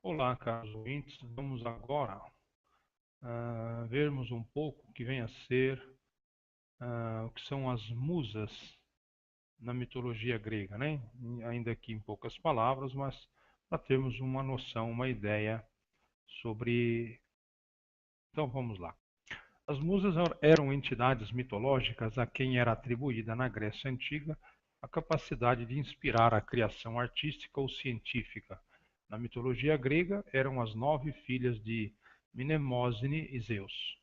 Olá, caros ouvintes. Vamos agora vermos um pouco o que vem a ser o que são as musas na mitologia grega, né? Ainda que em poucas palavras, mas para termos uma noção, uma ideia sobre. Então vamos lá. As musas eram entidades mitológicas a quem era atribuída na Grécia Antiga a capacidade de inspirar a criação artística ou científica. Na mitologia grega, eram as 9 filhas de Mnemosine e Zeus.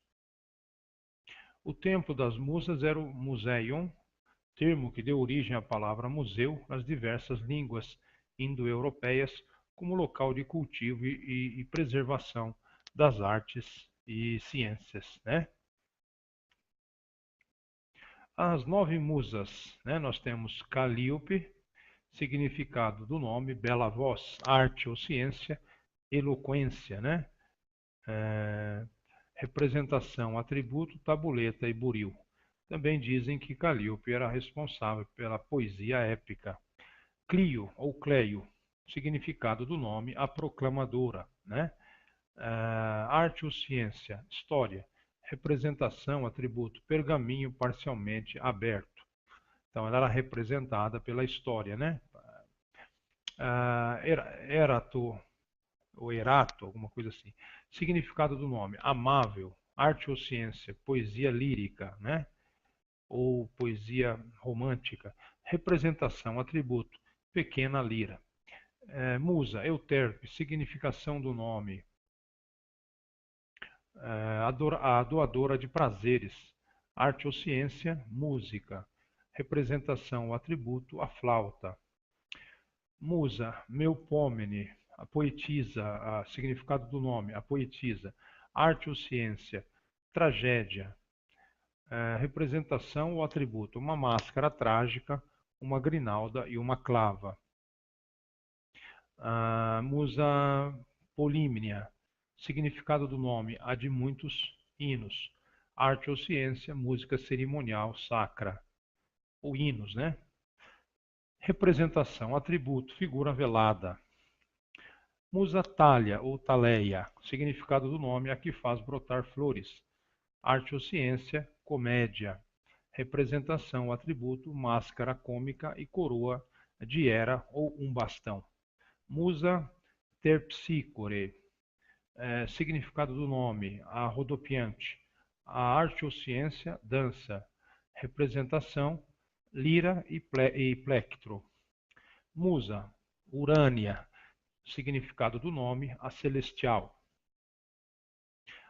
O templo das musas era o Museion, termo que deu origem à palavra museu nas diversas línguas indo-europeias como local de cultivo e preservação das artes e ciências, né? As 9 musas, né? Nós temos Calíope, significado do nome, bela voz, arte ou ciência, eloquência, né? É, representação, atributo, tabuleta e buril. Também dizem que Calíope era responsável pela poesia épica. Clio ou Cleio, significado do nome, a proclamadora, né? Arte ou ciência, história, representação, atributo, pergaminho parcialmente aberto. Então ela era representada pela história, né? Erato, ou erato, alguma coisa assim. Significado do nome, amável, arte ou ciência, poesia lírica, né? Ou poesia romântica. Representação, atributo, pequena lira. Musa, euterpe, significação do nome, a doadora de prazeres. Arte ou ciência, música. Representação, atributo, a flauta. Musa, Melpomene, a poetisa, significado do nome, a poetisa. Arte ou ciência, tragédia. Representação ou atributo, uma máscara trágica, uma grinalda e uma clava. Musa Polímnia, significado do nome, a de muitos hinos. Arte ou ciência, música cerimonial sacra, ou hinos, né? Representação, atributo, figura velada. Musa Thalia ou Taleia, significado do nome, a que faz brotar flores. Arte ou ciência, comédia. Representação, atributo, máscara cômica e coroa de era ou um bastão. Musa Terpsícore, significado do nome, a rodopiante. A arte ou ciência, dança. Representação, lira e plectro. Musa, Urânia, significado do nome, a celestial.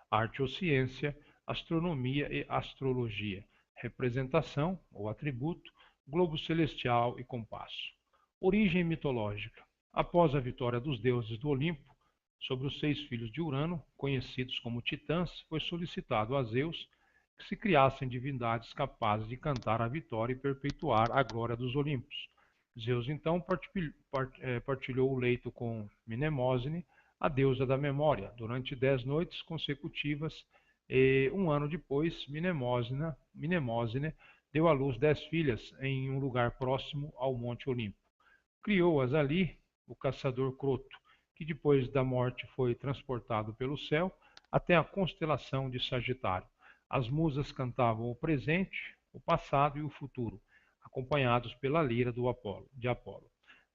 Arte ou ciência, astronomia e astrologia. Representação ou atributo, globo celestial e compasso. Origem mitológica. Após a vitória dos deuses do Olimpo sobre os 6 filhos de Urano, conhecidos como titãs, foi solicitado a Zeus que se criassem divindades capazes de cantar a vitória e perpetuar a glória dos Olímpos. Zeus então partilhou o leito com Mnemosine, a deusa da memória, durante 10 noites consecutivas, e um ano depois, Mnemosine deu à luz 10 filhas em um lugar próximo ao Monte Olimpo. Criou-as ali o caçador Croto, que depois da morte foi transportado pelo céu até a constelação de Sagitário. As musas cantavam o presente, o passado e o futuro, acompanhados pela lira de Apolo,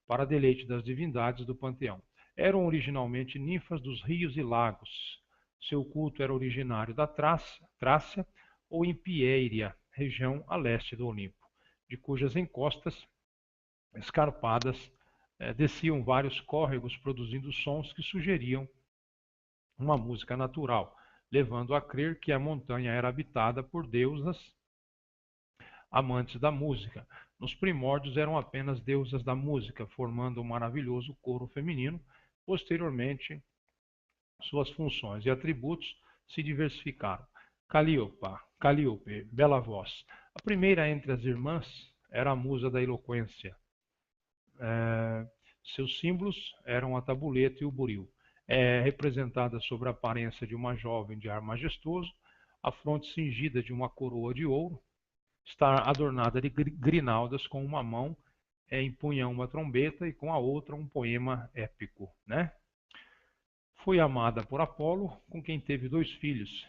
para deleite das divindades do panteão. Eram originalmente ninfas dos rios e lagos. Seu culto era originário da Trácia ou Empiéria, região a leste do Olimpo, de cujas encostas escarpadas desciam vários córregos produzindo sons que sugeriam uma música natural, levando a crer que a montanha era habitada por deusas amantes da música. Nos primórdios eram apenas deusas da música, formando um maravilhoso coro feminino. Posteriormente, suas funções e atributos se diversificaram. Calíope, bela voz. A primeira entre as irmãs era a musa da eloquência. Seus símbolos eram a tabuleta e o buril. Representada sobre a aparência de uma jovem de ar majestoso, a fronte cingida de uma coroa de ouro, está adornada de grinaldas, com uma mão empunha uma trombeta e com a outra um poema épico, né? Foi amada por Apolo, com quem teve 2 filhos,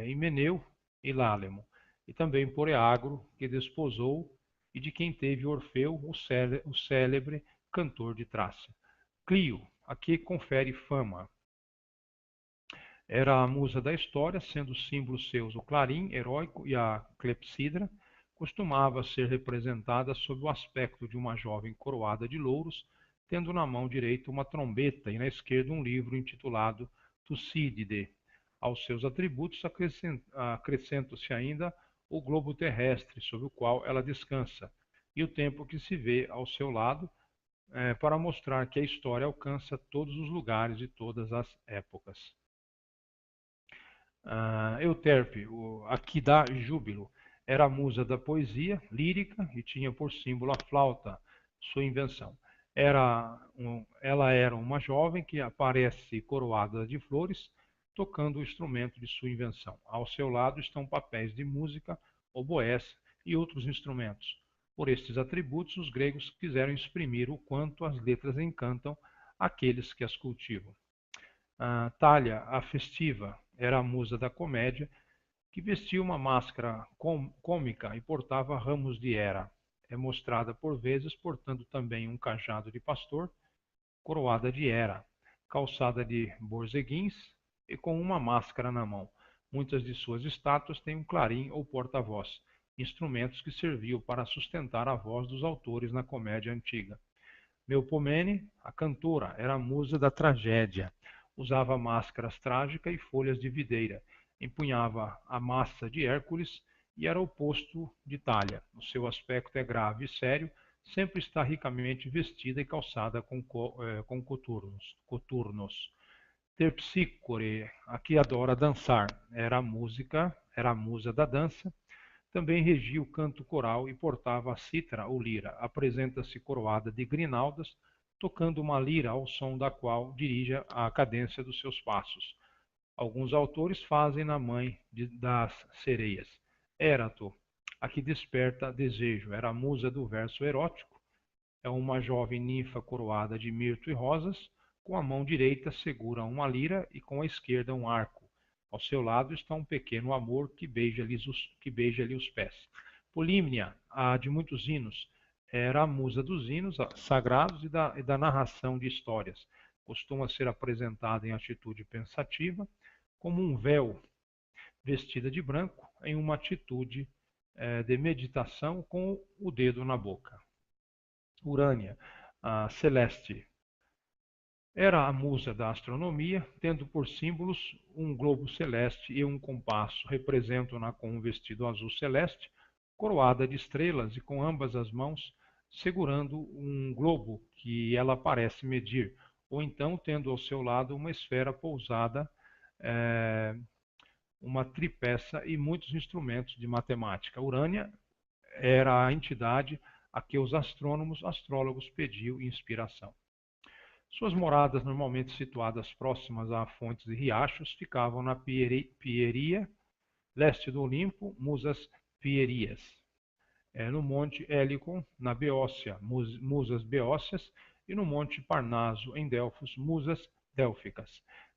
Himeneu e Lálemo, e também por Eagro, que desposou, e de quem teve Orfeu, o célebre cantor de Trácia. Clio, a que confere fama. Era a musa da história, sendo símbolos seus o clarim heróico e a clepsidra. Costumava ser representada sob o aspecto de uma jovem coroada de louros, tendo na mão direita uma trombeta e na esquerda um livro intitulado Tucídide. Aos seus atributos acrescentam-se ainda o globo terrestre sobre o qual ela descansa e o tempo que se vê ao seu lado, para mostrar que a história alcança todos os lugares e todas as épocas. Euterpe, a que dá júbilo, era a musa da poesia lírica e tinha por símbolo a flauta, sua invenção. Ela era uma jovem que aparece coroada de flores, tocando o instrumento de sua invenção. Ao seu lado estão papéis de música, oboés e outros instrumentos. Por estes atributos, os gregos quiseram exprimir o quanto as letras encantam aqueles que as cultivam. Thalia, a festiva, era a musa da comédia, que vestia uma máscara cômica e portava ramos de hera. É mostrada por vezes portando também um cajado de pastor, coroada de hera, calçada de borzeguins e com uma máscara na mão. Muitas de suas estátuas têm um clarim ou porta-voz, instrumentos que serviam para sustentar a voz dos autores na comédia antiga. Melpomene, a cantora, era a musa da tragédia. Usava máscaras trágicas e folhas de videira. Empunhava a massa de Hércules e era o oposto de Thalia. O seu aspecto é grave e sério, sempre está ricamente vestida e calçada com coturnos. Terpsícore, a que adora dançar, era a musa da dança. Também regia o canto coral e portava a cítara ou lira. Apresenta-se coroada de grinaldas, tocando uma lira ao som da qual dirige a cadência dos seus passos. Alguns autores fazem na mãe das sereias. Érato, a que desperta desejo, era a musa do verso erótico. É uma jovem ninfa coroada de mirto e rosas, com a mão direita segura uma lira e com a esquerda um arco. Ao seu lado está um pequeno amor que beija-lhe os pés. Polímnia, a de muitos hinos, era a musa dos hinos sagrados e da narração de histórias. Costuma ser apresentada em atitude pensativa, como um véu, vestida de branco, em uma atitude de meditação com o dedo na boca. Urânia, a celeste, era a musa da astronomia, tendo por símbolos um globo celeste e um compasso. Representam-na com um vestido azul celeste, coroada de estrelas e com ambas as mãos segurando um globo que ela parece medir, ou então tendo ao seu lado uma esfera pousada, uma tripeça e muitos instrumentos de matemática. Urânia era a entidade a que os astrólogos pediam inspiração. Suas moradas, normalmente situadas próximas a fontes e riachos, ficavam na Pieria, leste do Olimpo, musas Pierias. No Monte Helicon, na Beócia, musas Beócias, e no Monte Parnaso, em Delfos, musas Délficas.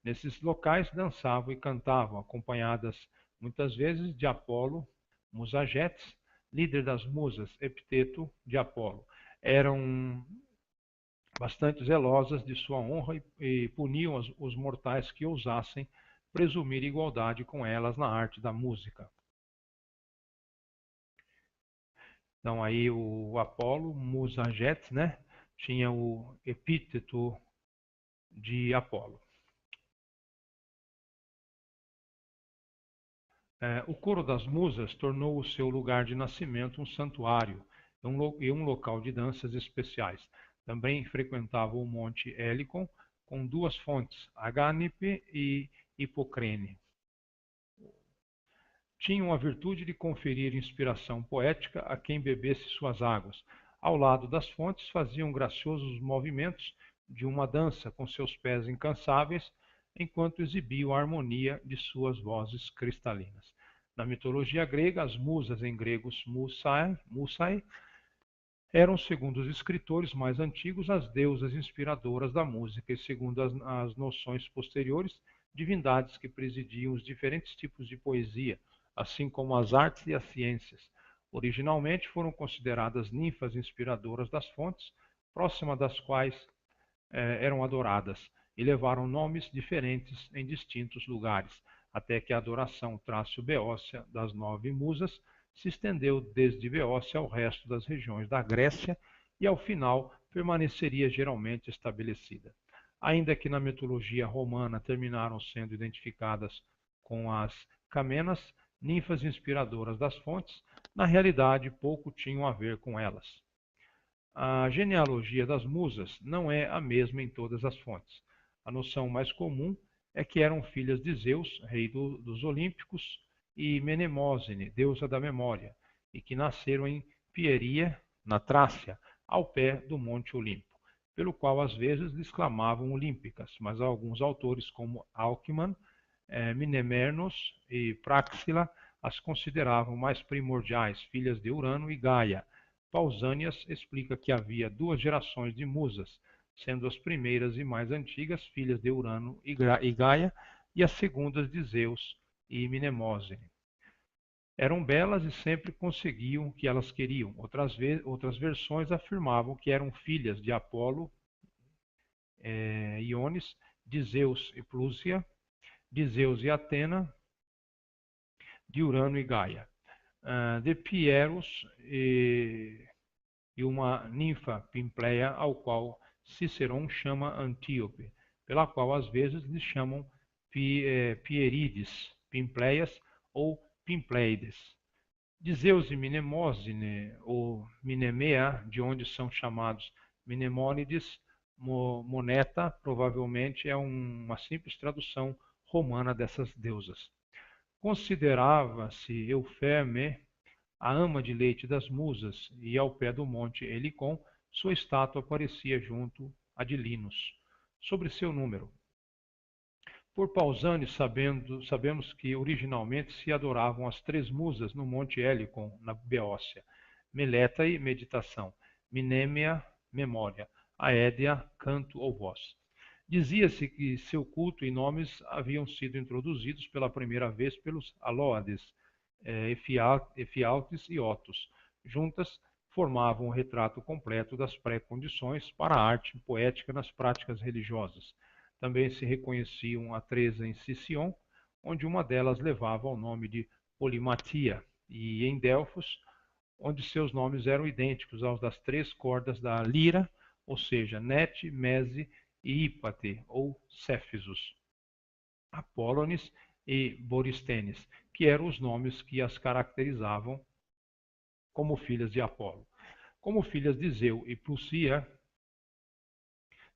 Nesses locais dançavam e cantavam, acompanhadas muitas vezes de Apolo, Musagetes, líder das musas, epiteto de Apolo. Eram bastante zelosas de sua honra e puniam os mortais que ousassem presumir igualdade com elas na arte da música. Então aí o Apolo, Musagetes, né, tinha o epíteto de Apolo. O coro das musas tornou o seu lugar de nascimento um santuário e um local de danças especiais. Também frequentava o Monte Helicon com 2 fontes, Agánipe e Hipocrene. Tinham a virtude de conferir inspiração poética a quem bebesse suas águas. Ao lado das fontes faziam graciosos movimentos de uma dança com seus pés incansáveis, enquanto exibiam a harmonia de suas vozes cristalinas. Na mitologia grega, as musas, em gregos musai, Eram, segundo os escritores mais antigos, as deusas inspiradoras da música e, segundo as noções posteriores, divindades que presidiam os diferentes tipos de poesia, assim como as artes e as ciências. Originalmente foram consideradas ninfas inspiradoras das fontes, próximas das quais eram adoradas, e levaram nomes diferentes em distintos lugares, até que a adoração trácio-beócia das 9 musas se estendeu desde Beócia ao resto das regiões da Grécia e, ao final, permaneceria geralmente estabelecida. Ainda que na mitologia romana terminaram sendo identificadas com as camenas, ninfas inspiradoras das fontes, na realidade pouco tinham a ver com elas. A genealogia das musas não é a mesma em todas as fontes. A noção mais comum é que eram filhas de Zeus, rei dos Olímpicos, e Menemósine, deusa da memória, e que nasceram em Pieria, na Trácia, ao pé do Monte Olimpo, pelo qual às vezes lhes clamavam olímpicas, mas alguns autores, como Alcman, Mnemernos e Praxila, as consideravam mais primordiais, filhas de Urano e Gaia. Pausanias explica que havia 2 gerações de musas, sendo as primeiras e mais antigas filhas de Urano e Gaia, e as segundas de Zeus e Mnemosine. Eram belas e sempre conseguiam o que elas queriam. Outras versões afirmavam que eram filhas de Apolo, Iones, de Zeus e Plúcia, de Zeus e Atena, de Urano e Gaia, de Pieros e uma ninfa Pimpleia, ao qual Ciceron chama Antíope, pela qual às vezes lhes chamam Pierides, Pimpleias ou Pimpleides. De Zeus e Mnemosine, ou Mnemea, de onde são chamados Mnemônides, Moneta provavelmente é uma simples tradução romana dessas deusas. Considerava-se Eufeme a ama de leite das musas, e ao pé do monte Helicon, sua estátua aparecia junto à de Linos, sobre seu número. Por Pausanias, sabemos que originalmente se adoravam as 3 musas no monte Helicon, na Beócia: Melétae, meditação; Mnemea, memória; Aédea, canto ou voz. Dizia-se que seu culto e nomes haviam sido introduzidos pela primeira vez pelos Alóades, Efialtes e Otos. Juntas, formavam o retrato completo das pré-condições para a arte poética nas práticas religiosas. Também se reconheciam a 3 em Sicyon, onde uma delas levava o nome de Polimatia, e em Delfos, onde seus nomes eram idênticos aos das 3 cordas da lira, ou seja, Nete, Mese e Hípate, ou Céfisos, Apólones e Boristênes, que eram os nomes que as caracterizavam como filhas de Apolo. Como filhas de Zeu e Plúcia,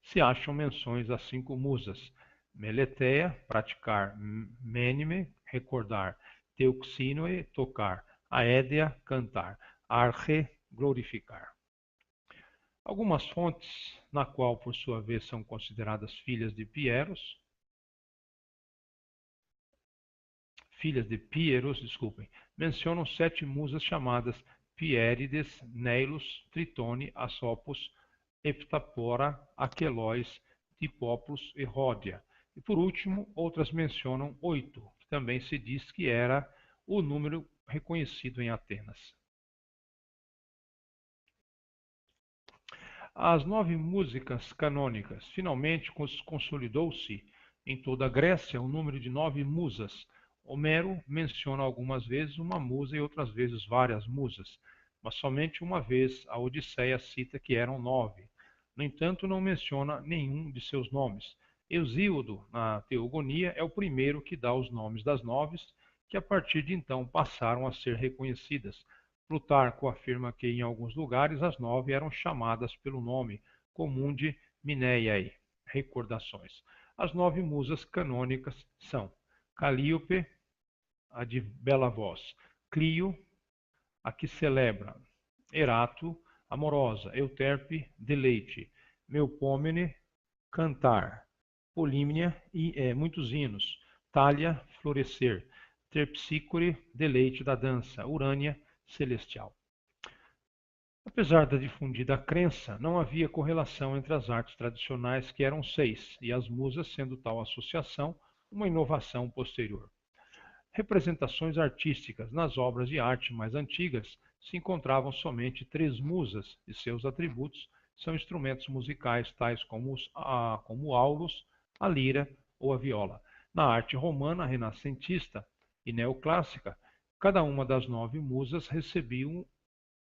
se acham menções às 5 musas: Meleteia, praticar; Mênime, recordar; Teuxínoe, tocar; Aédea, cantar; Arche, glorificar. Algumas fontes, na qual por sua vez são consideradas filhas de Pieros, mencionam 7 musas chamadas Pierides, Neilos, Tritone, Assopos, Heptapora, Aquelóis, Hipóplos e Ródia. E por último, outras mencionam 8, que também se diz que era o número reconhecido em Atenas. As 9 músicas canônicas. Finalmente consolidou-se em toda a Grécia o número de 9 musas. Homero menciona algumas vezes uma musa e outras vezes várias musas, mas somente uma vez a Odisseia cita que eram 9. No entanto, não menciona nenhum de seus nomes. Hesíodo, na Teogonia, é o primeiro que dá os nomes das 9, que a partir de então passaram a ser reconhecidas. Plutarco afirma que em alguns lugares as 9 eram chamadas pelo nome comum de Mineiae, recordações. As 9 musas canônicas são Calíope, a de bela voz; Clio, a que celebra; Erato, amorosa; Euterpe, deleite; Melpomene, cantar; Polímnia, muitos hinos; Thalia, florescer; Terpsícore, deleite da dança; Urânia, celestial. Apesar da difundida crença, não havia correlação entre as artes tradicionais, que eram 6, e as musas, sendo tal associação uma inovação posterior. Representações artísticas. Nas obras de arte mais antigas se encontravam somente 3 musas, e seus atributos são instrumentos musicais tais como o aulos, a lira ou a viola. Na arte romana, renascentista e neoclássica, cada uma das 9 musas recebiam,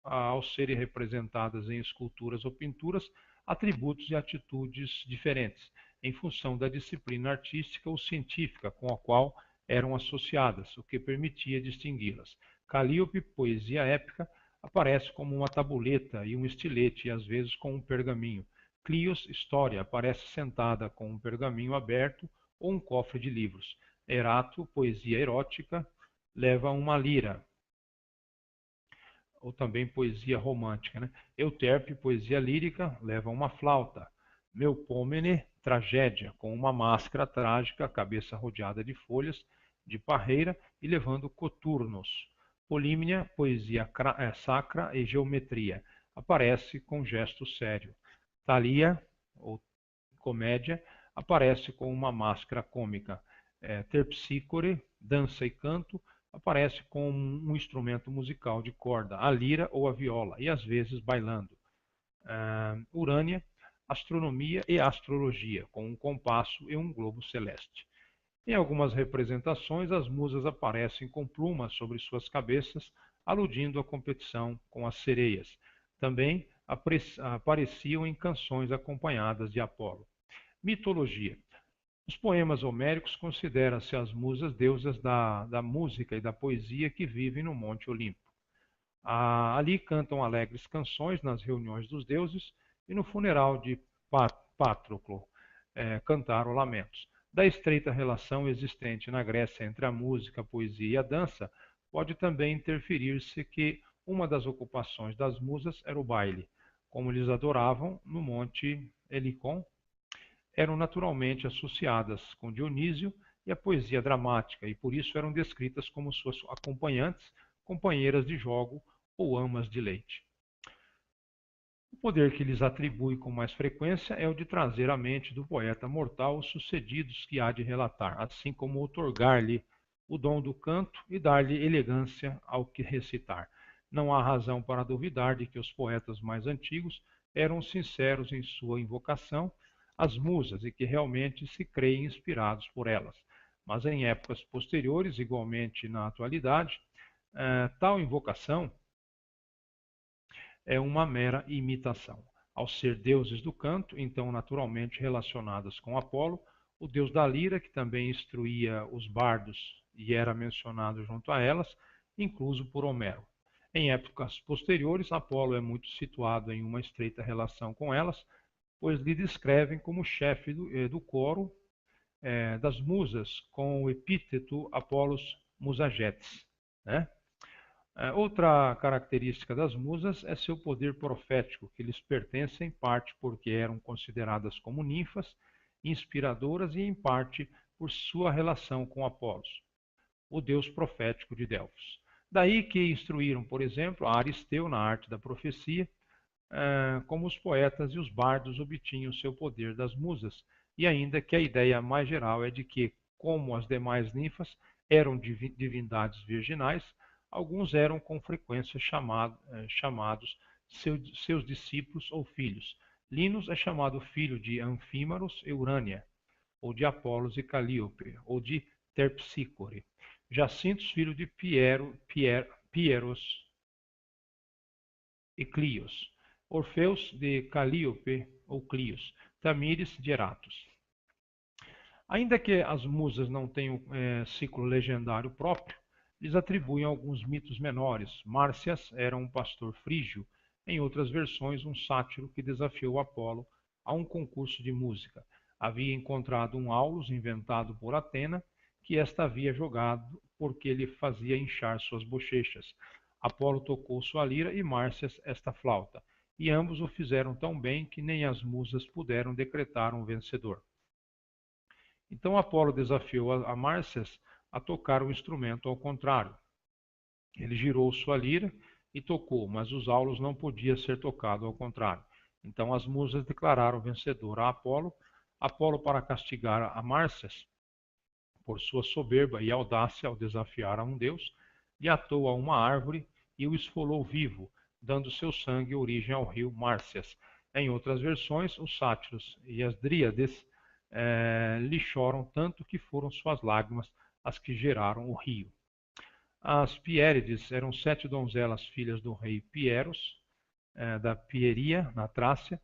ao serem representadas em esculturas ou pinturas, atributos e atitudes diferentes, em função da disciplina artística ou científica com a qual eram associadas, o que permitia distingui-las. Calíope, poesia épica, aparece como uma tabuleta e um estilete, e às vezes com um pergaminho. Clios, história, aparece sentada com um pergaminho aberto ou um cofre de livros. Erato, poesia erótica, leva uma lira, ou também poesia romântica. Né? Euterpe, poesia lírica, leva uma flauta. Melpomene, tragédia, com uma máscara trágica, cabeça rodeada de folhas de parreira e levando coturnos. Polímnia, poesia sacra e geometria, aparece com gesto sério. Thalia, ou comédia, aparece com uma máscara cômica. Terpsícore, dança e canto, aparece com um instrumento musical de corda, a lira ou a viola, e às vezes bailando. Urânia, astronomia e astrologia, com um compasso e um globo celeste. Em algumas representações, as musas aparecem com plumas sobre suas cabeças, aludindo à competição com as sereias. Também apareciam em canções acompanhadas de Apolo. Mitologia. Os poemas homéricos consideram-se as musas deusas da música e da poesia que vivem no Monte Olimpo. Ali cantam alegres canções nas reuniões dos deuses e no funeral de Patroclo cantaram lamentos. Da estreita relação existente na Grécia entre a música, a poesia e a dança, pode também interferir-se que uma das ocupações das musas era o baile. Como eles adoravam no Monte Helicon, eram naturalmente associadas com Dionísio e a poesia dramática, e por isso eram descritas como suas acompanhantes, companheiras de jogo ou amas de leite. O poder que lhes atribui com mais frequência é o de trazer à mente do poeta mortal os sucedidos que há de relatar, assim como outorgar-lhe o dom do canto e dar-lhe elegância ao que recitar. Não há razão para duvidar de que os poetas mais antigos eram sinceros em sua invocação às musas e que realmente se creem inspirados por elas. Mas em épocas posteriores, igualmente na atualidade, tal invocação é uma mera imitação. Ao ser deuses do canto, então naturalmente relacionadas com Apolo, o deus da lira, que também instruía os bardos e era mencionado junto a elas, incluso por Homero. Em épocas posteriores, Apolo é muito situado em uma estreita relação com elas, pois lhe descrevem como chefe do coro das musas, com o epíteto Apolos Musagetes. Né? Outra característica das musas é seu poder profético, que lhes pertence em parte porque eram consideradas como ninfas, inspiradoras, e em parte por sua relação com Apolos, o deus profético de Delfos. Daí que instruíram, por exemplo, a Aristeu na arte da profecia, como os poetas e os bardos obtinham seu poder das musas, e ainda que a ideia mais geral é de que, como as demais ninfas eram divindades virginais, alguns eram com frequência chamados seus discípulos ou filhos. Linos é chamado filho de Anfímaros e Urânia, ou de Apolos e Calíope, ou de Terpsícore. Jacintos, filho de Pieros e Clios. Orfeus de Calíope ou Clios. Tamires de Eratos. Ainda que as musas não tenham ciclo legendário próprio, lhes atribuem alguns mitos menores. Márcias era um pastor frígio, em outras versões um sátiro que desafiou Apolo a um concurso de música. Havia encontrado um aulos inventado por Atena, que esta havia jogado porque lhe fazia inchar suas bochechas. Apolo tocou sua lira e Márcias esta flauta, e ambos o fizeram tão bem que nem as musas puderam decretar um vencedor. Então Apolo desafiou a Márcias a tocar o instrumento ao contrário. Ele girou sua lira e tocou, mas os aulos não podia ser tocado, ao contrário. Então as musas declararam vencedor a Apolo. Apolo, para castigar a Márcias por sua soberba e audácia ao desafiar a um deus, lhe atou a uma árvore e o esfolou vivo, dando seu sangue origem ao rio Márcias. Em outras versões, os sátiros e as dríades lhe choram tanto que foram suas lágrimas as que geraram o rio. As Piérides eram 7 donzelas filhas do rei Pieros, da Pieria, na Trácia,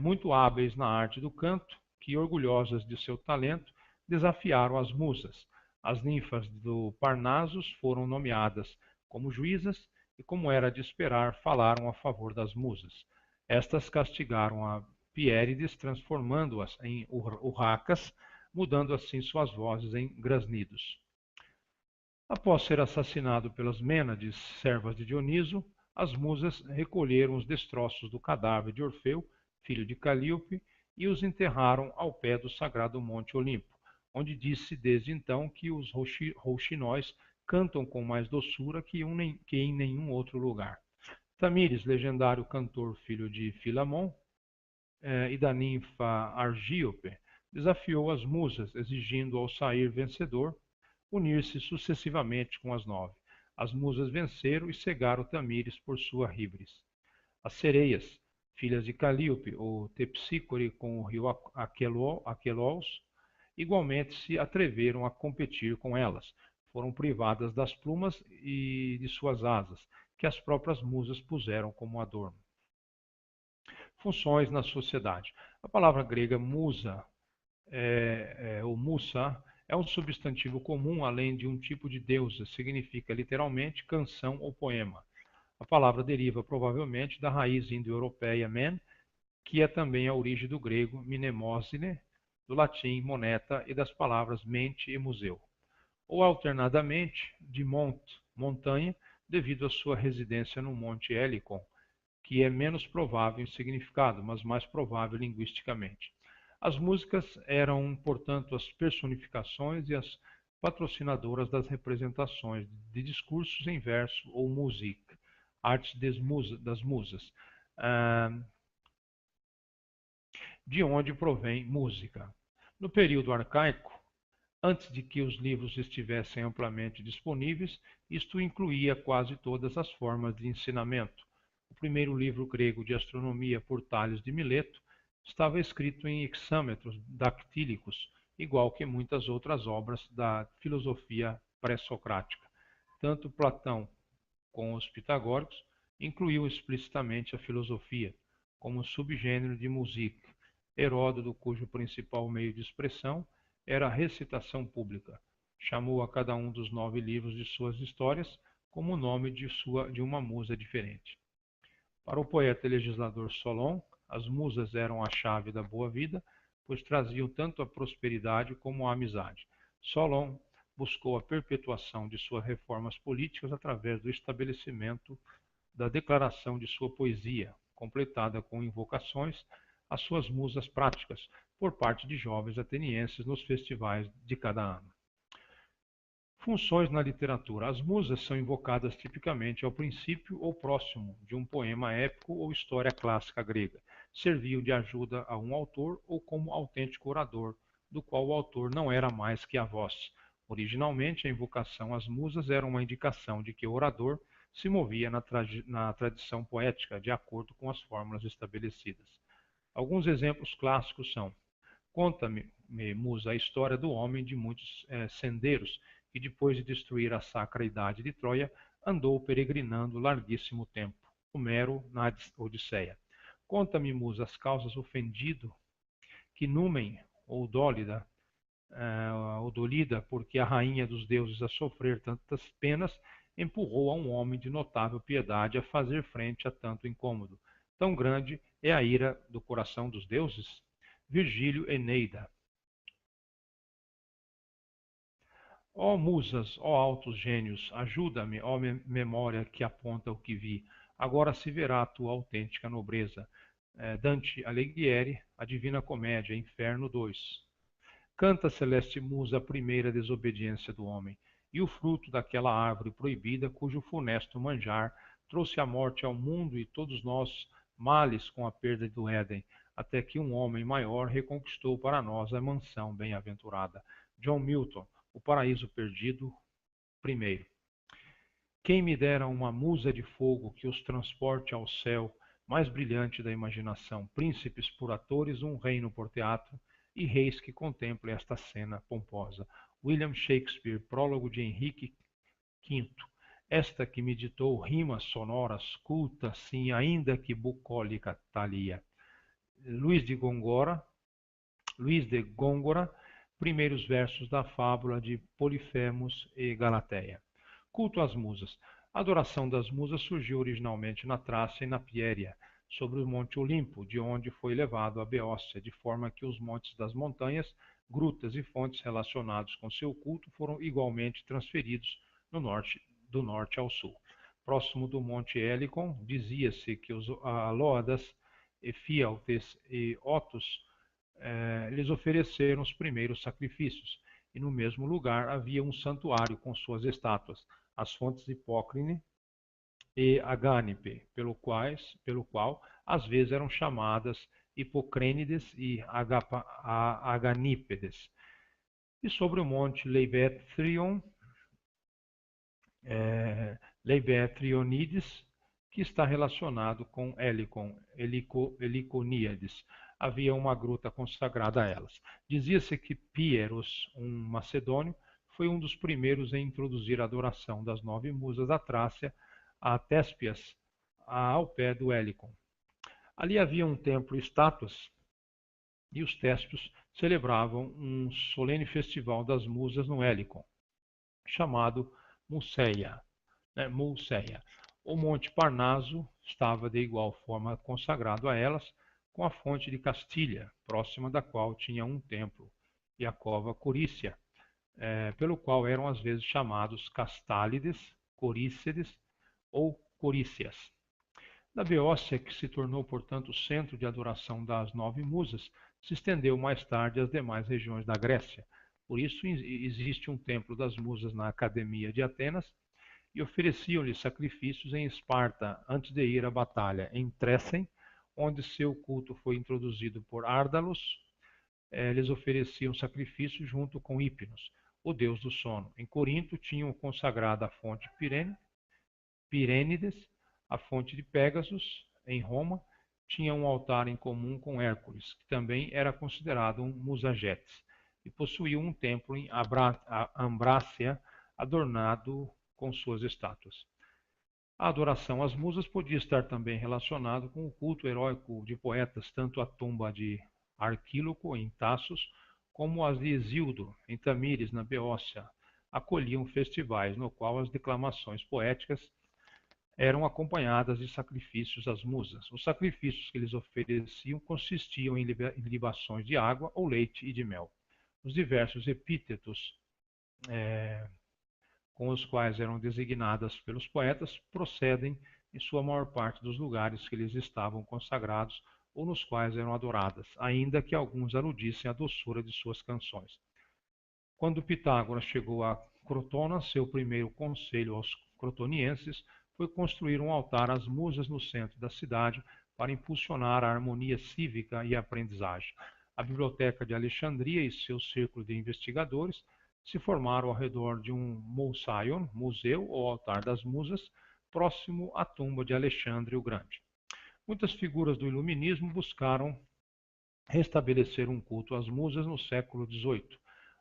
muito hábeis na arte do canto, que, orgulhosas de seu talento, desafiaram as musas. As ninfas do Parnasos foram nomeadas como juízas e, como era de esperar, falaram a favor das musas. Estas castigaram a Piérides, transformando-as em urracas, mudando assim suas vozes em grasnidos. Após ser assassinado pelas Mênades, servas de Dioniso, as musas recolheram os destroços do cadáver de Orfeu, filho de Calíope, e os enterraram ao pé do sagrado Monte Olimpo, onde disse desde então que os rouxinóis cantam com mais doçura que em nenhum outro lugar. Tamires, legendário cantor filho de Filamon e da ninfa Argíope, desafiou as musas, exigindo ao sair vencedor unir-se sucessivamente com as 9. As musas venceram e cegaram Tamires por sua híbris. As sereias, filhas de Calíope, ou Tepsícore com o rio Aquelós, igualmente se atreveram a competir com elas. Foram privadas das plumas e de suas asas, que as próprias musas puseram como adorno. Funções na sociedade. A palavra grega musa, ou musa, é um substantivo comum, além de um tipo de deusa, significa literalmente canção ou poema. A palavra deriva provavelmente da raiz indo-europeia men, que é também a origem do grego mnemosine, do latim moneta e das palavras mente e museu. Ou alternadamente de montanha, devido à sua residência no Monte Helicon, que é menos provável em significado, mas mais provável linguisticamente. As músicas eram, portanto, as personificações e as patrocinadoras das representações de discursos em verso ou música, artes das musas, de onde provém música. No período arcaico, antes de que os livros estivessem amplamente disponíveis, isto incluía quase todas as formas de ensinamento. O primeiro livro grego de astronomia, por Tales de Mileto, estava escrito em hexâmetros dactílicos, igual que muitas outras obras da filosofia pré-socrática. Tanto Platão com os pitagóricos incluiu explicitamente a filosofia, como subgênero de música. Heródoto, cujo principal meio de expressão era a recitação pública, chamou a cada um dos 9 livros de suas histórias como o nome de uma musa diferente. Para o poeta e legislador Solon, as musas eram a chave da boa vida, pois traziam tanto a prosperidade como a amizade. Solon buscou a perpetuação de suas reformas políticas através do estabelecimento da declaração de sua poesia, completada com invocações às suas musas práticas, por parte de jovens atenienses nos festivais de cada ano. Funções na literatura. As musas são invocadas tipicamente ao princípio ou próximo de um poema épico ou história clássica grega. Serviam de ajuda a um autor ou como autêntico orador, do qual o autor não era mais que a voz. Originalmente, a invocação às musas era uma indicação de que o orador se movia na tradição poética, de acordo com as fórmulas estabelecidas. Alguns exemplos clássicos são: conta-me, musa, a história do homem de muitos sendeiros, que depois de destruir a sacra idade de Troia, andou peregrinando larguíssimo tempo. Homero, na Odisseia. Conta-me, musa, as causas ofendido, que Númen, ou Dólida, porque a rainha dos deuses a sofrer tantas penas, empurrou a um homem de notável piedade a fazer frente a tanto incômodo. Tão grande é a ira do coração dos deuses? Virgílio, Eneida. Ó musas, ó altos gênios, ajuda-me, ó memória que aponta o que vi. Agora se verá a tua autêntica nobreza. Dante Alighieri, A Divina Comédia, Inferno 2. Canta, celeste musa, a primeira desobediência do homem, e o fruto daquela árvore proibida, cujo funesto manjar trouxe a morte ao mundo e todos nós males com a perda do Éden, até que um homem maior reconquistou para nós a mansão bem-aventurada. John Milton, O Paraíso Perdido, primeiro. Quem me dera uma musa de fogo que os transporte ao céu mais brilhante da imaginação, príncipes por atores, um reino por teatro, e reis que contemplem esta cena pomposa. William Shakespeare, prólogo de Henrique V. Esta que me ditou rimas sonoras, culta, sim, ainda que bucólica talia. Luís de Gôngora, primeiros versos da fábula de Polifemos e Galateia. Culto às musas. A adoração das musas surgiu originalmente na Trácia e na Piéria, sobre o Monte Olimpo, de onde foi levado a Beócia, de forma que os montes das montanhas, grutas e fontes relacionados com seu culto foram igualmente transferidos do norte ao sul. Próximo do Monte Helicon, dizia-se que os Alóadas, Efialtes e Otos lhes ofereceram os primeiros sacrifícios, e no mesmo lugar havia um santuário com suas estátuas, as fontes Hipócrine e Agânipe, pelo qual às vezes eram chamadas Hipocrênides e Aganípedes. E sobre o monte Leibetrionides, que está relacionado com Heliconíades. Havia uma gruta consagrada a elas. Dizia-se que Pieros, um macedônio, foi um dos primeiros a introduzir a adoração das 9 musas da Trácia a Téspias, ao pé do Helicon. Ali havia um templo e estátuas, e os téspios celebravam um solene festival das musas no Helicon, chamado Mulceia. O Monte Parnaso estava de igual forma consagrado a elas, com a fonte de Castilha, próxima da qual tinha um templo, e a cova Corícia, pelo qual eram às vezes chamados Castálides, Corícedes ou Corícias. Da Beócia, que se tornou, portanto, centro de adoração das 9 musas, se estendeu mais tarde às demais regiões da Grécia. Por isso existe um templo das musas na Academia de Atenas, e ofereciam-lhe sacrifícios em Esparta antes de ir à batalha. Em Trécen, onde seu culto foi introduzido por Árdalos, eles ofereciam sacrifícios junto com Hipnos, o deus do sono. Em Corinto, tinham consagrado a fonte Pirênides, a fonte de Pégasus. Em Roma, tinha um altar em comum com Hércules, que também era considerado um musagetes, e possuía um templo em Ambrácia, adornado com suas estátuas. A adoração às musas podia estar também relacionado com o culto heróico de poetas, tanto a tumba de Arquíloco, em Tassos, como as de Hesíodo, em Tamires, na Beócia, acolhiam festivais no qual as declamações poéticas eram acompanhadas de sacrifícios às musas. Os sacrifícios que eles ofereciam consistiam em libações de água ou leite e de mel. Os diversos epítetos com os quais eram designadas pelos poetas procedem, em sua maior parte, dos lugares que lhes estavam consagrados ou nos quais eram adoradas, ainda que alguns aludissem à doçura de suas canções. Quando Pitágoras chegou a Crotona, seu primeiro conselho aos crotonienses foi construir um altar às musas no centro da cidade para impulsionar a harmonia cívica e a aprendizagem. A Biblioteca de Alexandria e seu círculo de investigadores se formaram ao redor de um Mousaion, museu ou altar das musas, próximo à tumba de Alexandre o Grande. Muitas figuras do iluminismo buscaram restabelecer um culto às musas no século XVIII.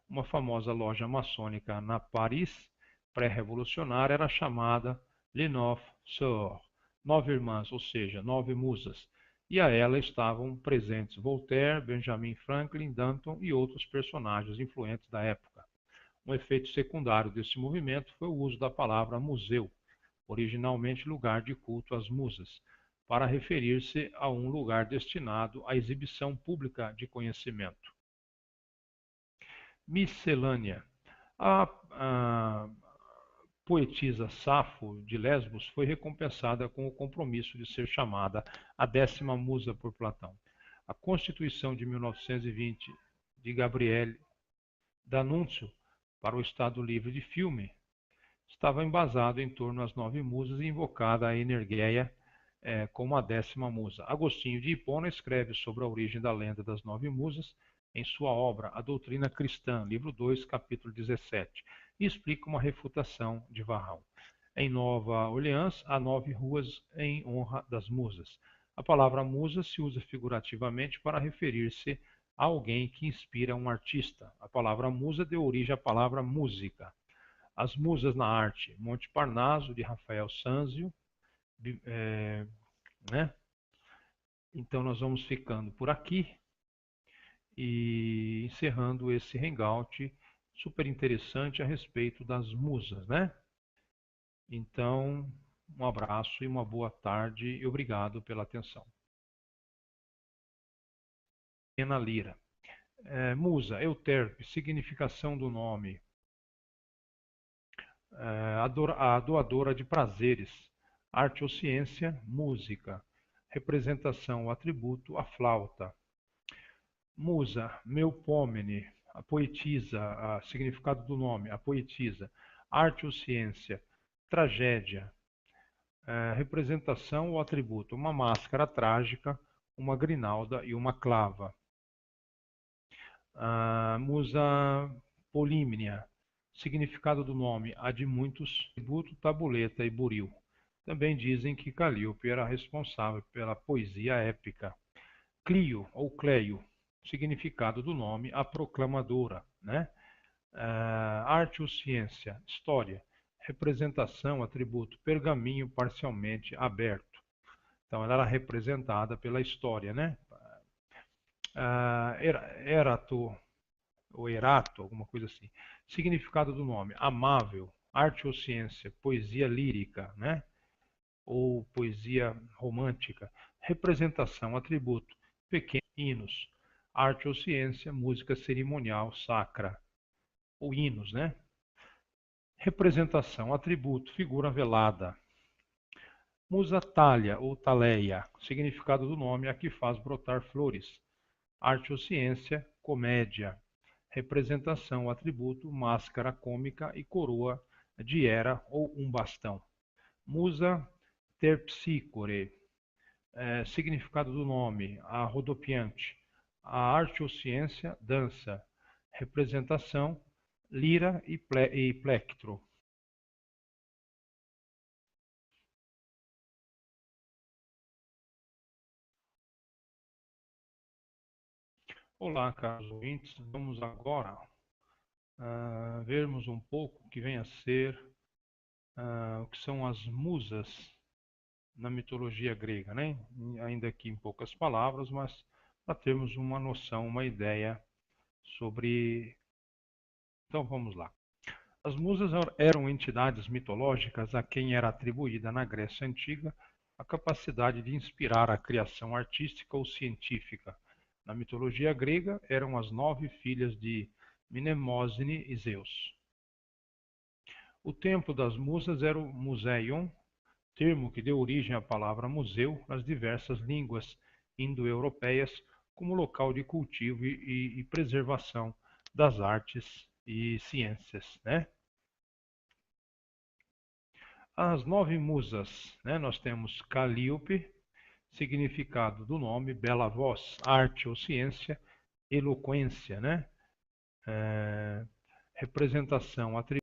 Uma famosa loja maçônica na Paris pré-revolucionária era chamada Les Neuf Sœurs, 9 irmãs, ou seja, 9 musas, e a ela estavam presentes Voltaire, Benjamin Franklin, Danton e outros personagens influentes da época. Um efeito secundário desse movimento foi o uso da palavra museu, originalmente lugar de culto às musas, para referir-se a um lugar destinado à exibição pública de conhecimento. Miscelânea. A poetisa Safo de Lesbos foi recompensada com o compromisso de ser chamada a 10ª musa por Platão. A Constituição de 1920 de Gabriele D'Annunzio para o Estado Livre de Fiume estava embasado em torno às 9 musas e invocada a Energeia como a 10ª musa. Agostinho de Hipona escreve sobre a origem da lenda das 9 musas em sua obra A Doutrina Cristã, livro 2, capítulo 17, e explica uma refutação de Varrão. Em Nova Orleans, há 9 ruas em honra das musas. A palavra musa se usa figurativamente para referir-se a alguém que inspira um artista. A palavra musa deu origem à palavra música. As musas na arte, Monte Parnaso, de Rafael Sanzio, né? Então nós vamos ficando por aqui e encerrando esse hangout super interessante a respeito das musas, né? Então, um abraço e uma boa tarde e obrigado pela atenção. Ana Lira. Musa, euterpe, significação do nome. A doadora de prazeres. Arte ou ciência, música. Representação ou atributo, a flauta. Musa, meupômene, a poetisa, significado do nome, a poetisa. Arte ou ciência, tragédia. Representação ou atributo, uma máscara trágica, uma grinalda e uma clava. Musa polímnia, significado do nome, há de muitos, atributo, tabuleta e buril. Também dizem que Calíope era responsável pela poesia épica. Clio ou Cleio, significado do nome, a proclamadora, né? Arte ou ciência, história, representação, atributo, pergaminho parcialmente aberto. Então ela era representada pela história, né? Erato, ou erato, alguma coisa assim. Significado do nome, amável, arte ou ciência, poesia lírica, né? Ou poesia romântica. Representação, atributo, pequenos hinos. Arte ou ciência, música cerimonial sacra. Ou hinos, né? Representação, atributo, figura velada. Musa talha ou taleia, significado do nome, a que faz brotar flores. Arte ou ciência, comédia. Representação, atributo, máscara cômica e coroa de era ou um bastão. Musa terpsicore, significado do nome, a rodopiante. A arte ou ciência, dança. Representação, lira e plectro. Olá, caros ouvintes. Vamos agora vermos um pouco o que vem a ser o que são as musas na mitologia grega, né? Ainda aqui em poucas palavras, mas para termos uma noção, uma ideia sobre. Então vamos lá. As musas eram entidades mitológicas a quem era atribuída na Grécia Antiga a capacidade de inspirar a criação artística ou científica. Na mitologia grega, eram as 9 filhas de Mnemosine e Zeus. O templo das musas era o Museion, termo que deu origem à palavra museu nas diversas línguas indo-europeias como local de cultivo e preservação das artes e ciências, né? As 9 musas, né? Nós temos Calíope, significado do nome, bela voz, arte ou ciência, eloquência, né? Representação, atributo